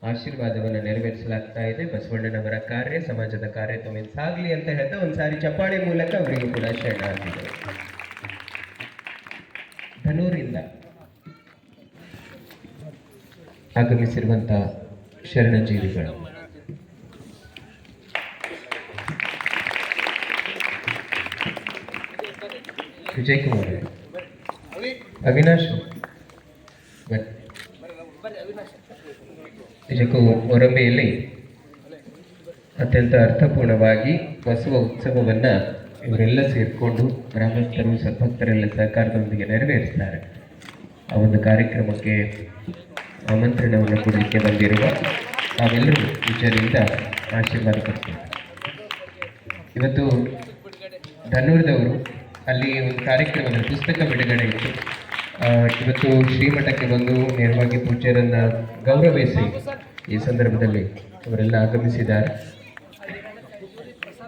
ಆಶೀರ್ವಾದವನ್ನು ನೆರವೇರಿಸಲಾಗ್ತಾ ಇದೆ. ಬಸವಣ್ಣನವರ ಕಾರ್ಯ ಸಮಾಜದ ಕಾರ್ಯ ತಮ್ಮಿಂದ ಸಾಗಲಿ ಅಂತ ಹೇಳ್ತಾ ಒಂದ್ಸಾರಿ ಚಪ್ಪಾಳೆ ಮೂಲಕ ಅವರಿಗೂ ಕೂಡ ಶರಣಾರ್ಥಿಗಳು. ಧನೂರಿಂದ ಆಗಮಿಸಿರುವಂತ ಶರಣಜೀವಿಗಳು ವಿಜಯ್ ಕುಮಾರ್, ಅವಿನಾಶ್ ನಿಜಕ್ಕೂ ಹೊರಮೆಯಲ್ಲಿ ಅತ್ಯಂತ ಅರ್ಥಪೂರ್ಣವಾಗಿ ಬಸವ ಉತ್ಸವವನ್ನು ಇವರೆಲ್ಲ ಸೇರಿಕೊಂಡು ಗ್ರಾಮಸ್ಥರು ಸದ್ಭಕ್ತರೆಲ್ಲ ಸಹಕಾರದೊಂದಿಗೆ ನೆರವೇರಿಸ್ತಾರೆ. ಆ ಒಂದು ಕಾರ್ಯಕ್ರಮಕ್ಕೆ ಆಮಂತ್ರಣವನ್ನು ಕೊಡಲಿಕ್ಕೆ ಬಂದಿರುವ ನಾವೆಲ್ಲರೂ ವಿಚಾರದಿಂದ ಆಶೀರ್ವಾದ ಕೊಡ್ತೇವೆ. ಇವತ್ತು ಧನ್ನೂರದವರು ಅಲ್ಲಿ ಒಂದು ಕಾರ್ಯಕ್ರಮದ ಪುಸ್ತಕ ಬಿಡುಗಡೆ ಇತ್ತು. ಇವತ್ತು ಶ್ರೀಮಠಕ್ಕೆ ಬಂದು ನೇರವಾಗಿ ಪೂಜ್ಯರನ್ನು ಗೌರವಿಸಿ ಈ ಸಂದರ್ಭದಲ್ಲಿ ಅವರೆಲ್ಲ ಆಗಮಿಸಿದ್ದಾರೆ.